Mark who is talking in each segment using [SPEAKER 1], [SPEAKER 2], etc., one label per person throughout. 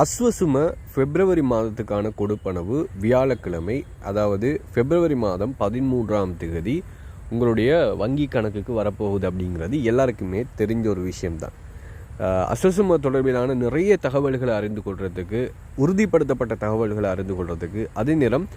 [SPEAKER 1] அஸ்வசும பிப்ரவரி மாதத்துக்கான கொடுப்பனவு வியாழக்கிழமை, அதாவது பிப்ரவரி மாதம் 13ஆம் தேதி உங்களுடைய வங்கி கணக்குக்கு வரப்போகுது. அப்படிங்கிறது எல்லாருக்குமே தெரிஞ்ச ஒரு விஷயம்தான். அஸ்வசும தொடர்பிலான நிறைய தகவல்களை அறிந்து கொள்றதுக்கு, உறுதிப்படுத்தப்பட்ட தகவல்களை அறிந்து கொள்றதுக்கு, அதே நேரம்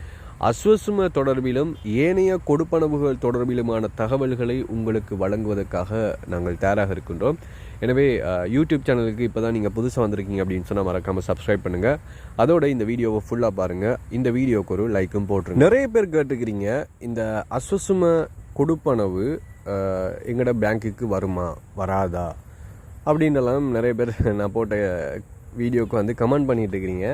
[SPEAKER 1] அஸ்வசும தொடர்பிலும் ஏனைய கொடுப்பனவுகள் தொடர்பிலுமான தகவல்களை உங்களுக்கு வழங்குவதற்காக நாங்கள் தயாராக இருக்கின்றோம். எனவே யூடியூப் சேனலுக்கு இப்போ தான் நீங்கள் புதுசாக வந்திருக்கீங்க அப்படின்னு சொன்னால் மறக்காமல் சப்ஸ்கிரைப் பண்ணுங்கள். அதோட இந்த வீடியோவை ஃபுல்லாக பாருங்கள். இந்த வீடியோவுக்கு ஒரு லைக்கும் போட்டுருங்க. நிறைய பேர் கேட்டுக்கிறீங்க, இந்த அஸ்வசும கொடுப்பனவு எங்களோட பேங்க்குக்கு வருமா வராதா அப்படின்றலாம் நிறைய பேர் நான் போட்ட வீடியோவுக்கு வந்து கமெண்ட் பண்ணிட்டு இருக்கிறீங்க.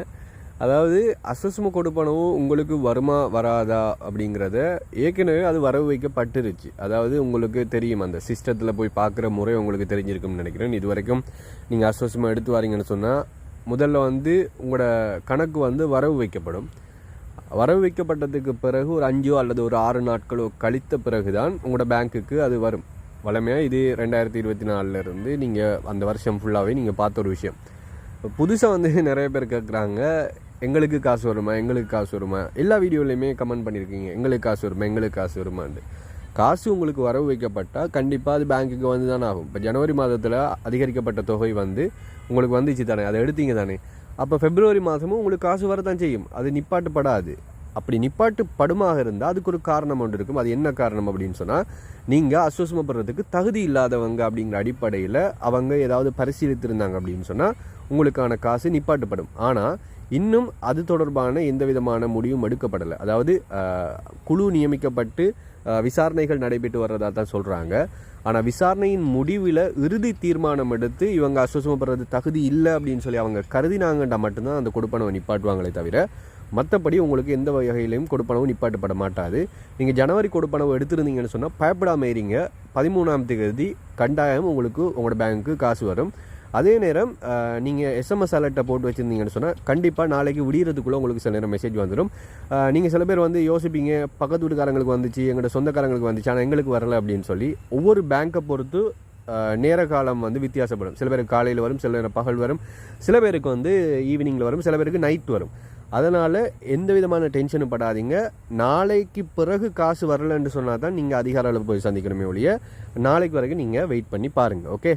[SPEAKER 1] அதாவது அஸ்வசும கொடுப்பனவு உங்களுக்கு வருமா வராதா அப்படிங்கிறத ஏற்கனவே அது வரவு வைக்கப்பட்டுருச்சு. அதாவது உங்களுக்கு தெரியும், அந்த சிஸ்டத்தில் போய் பார்க்குற முறை உங்களுக்கு தெரிஞ்சிருக்கும்னு நினைக்கிறேன். இது வரைக்கும் நீங்கள் அஸ்வசுமம் எடுத்து வரீங்கன்னு சொன்னால் முதல்ல வந்து உங்களோட கணக்கு வந்து வரவு வைக்கப்படும். வரவு வைக்கப்பட்டதுக்கு பிறகு ஒரு 5 அல்லது ஒரு 6 நாட்களோ கழித்த பிறகு தான் உங்களோட பேங்க்குக்கு அது வரும். வளமையாக இது 2024 நீங்கள் அந்த வருஷம் ஃபுல்லாகவே நீங்கள் பார்த்த ஒரு விஷயம். புதுசாக வந்து நிறைய பேர் கேட்குறாங்க, எங்களுக்கு காசு வருமா, எங்களுக்கு காசு வருமா. எல்லா வீடியோலையுமே கமெண்ட் பண்ணியிருக்கீங்க, எங்களுக்கு காசு வருமா, எங்களுக்கு காசு வருமான்னு. காசு உங்களுக்கு வரவு வைக்கப்பட்டால் கண்டிப்பாக அது பேங்க்குக்கு வந்து தானே ஆகும். இப்போ ஜனவரி மாதத்தில் அதிகரிக்கப்பட்ட தொகை வந்து உங்களுக்கு வந்துச்சு தானே, அதை எடுத்தீங்க தானே. அப்போ பிப்ரவரி மாதமும் உங்களுக்கு காசு வரத்தான் செய்யும். அது நிப்பாட்டுப்படாது. அப்படி நிப்பாட்டுப்படுமாக இருந்தால் அதுக்கு ஒரு காரணம் ஒன்று இருக்கும். அது என்ன காரணம் அப்படின்னு சொன்னால், நீங்கள் அஸ்வசுமப்படுறதுக்கு தகுதி இல்லாதவங்க அப்படிங்கிற அடிப்படையில் அவங்க ஏதாவது பரிசீலித்திருந்தாங்க அப்படின்னு சொன்னால் உங்களுக்கான காசு நிப்பாட்டுப்படும். ஆனால் இன்னும் அது தொடர்பான எந்த விதமான முடிவும் எடுக்கப்படலை. அதாவது குழு நியமிக்கப்பட்டு விசாரணைகள் நடைபெற்று வர்றதா தான் சொல்கிறாங்க. ஆனால் விசாரணையின் முடிவில் இறுதி தீர்மானம் எடுத்து இவங்க அஸ்வசுமப்படுறது தகுதி இல்லை அப்படின்னு சொல்லி அவங்க கருதினாங்கண்டா மட்டும்தான் அந்த கொடுப்பனவை நிப்பாட்டுவாங்களே தவிர மற்றபடி உங்களுக்கு எந்த வகையிலையும் கொடுப்பனவு நிப்பாட்டப்பட மாட்டாது. நீங்கள் ஜனவரி கொடுப்பனவு எடுத்திருந்தீங்கன்னு சொன்னால் பயப்படாமல் இருங்க. 13ஆம் தேதி கண்டாயம் உங்களுக்கு உங்களோட பேங்க்கு காசு வரும். அதே நேரம் நீங்கள் எஸ்எம்எஸ் அலர்ட்டை போட்டு வச்சுருந்தீங்கன்னு சொன்னால் கண்டிப்பாக நாளைக்கு விடியறதுக்குள்ளே உங்களுக்கு சில நேரம் மெசேஜ் வந்துடும். நீங்கள் சில பேர் வந்து யோசிப்பீங்க, பக்கத்து வீட்டுக்காரங்களுக்கு வந்துச்சு, எங்களோட சொந்தக்காரங்களுக்கு வந்துச்சு, ஆனால் எங்களுக்கு வரலை அப்படின்னு சொல்லி. ஒவ்வொரு பேங்க்கை பொறுத்து நேர காலம் வந்து வித்தியாசப்படும். சில பேருக்கு காலையில் வரும், சில நேரம் பகல் வரும், சில பேருக்கு வந்து ஈவினிங்கில் வரும், சில பேருக்கு நைட் வரும். அதனால் எந்த விதமான டென்ஷனும் படாதீங்க. நாளைக்கு பிறகு காசு வரலைன்னு சொன்னால் தான் நீங்கள் அதிகார அளவு போய் சந்திக்கணுமே ஒழிய நாளைக்கு வரைக்கும் நீங்கள் வெயிட் பண்ணி பாருங்கள். ஓகே.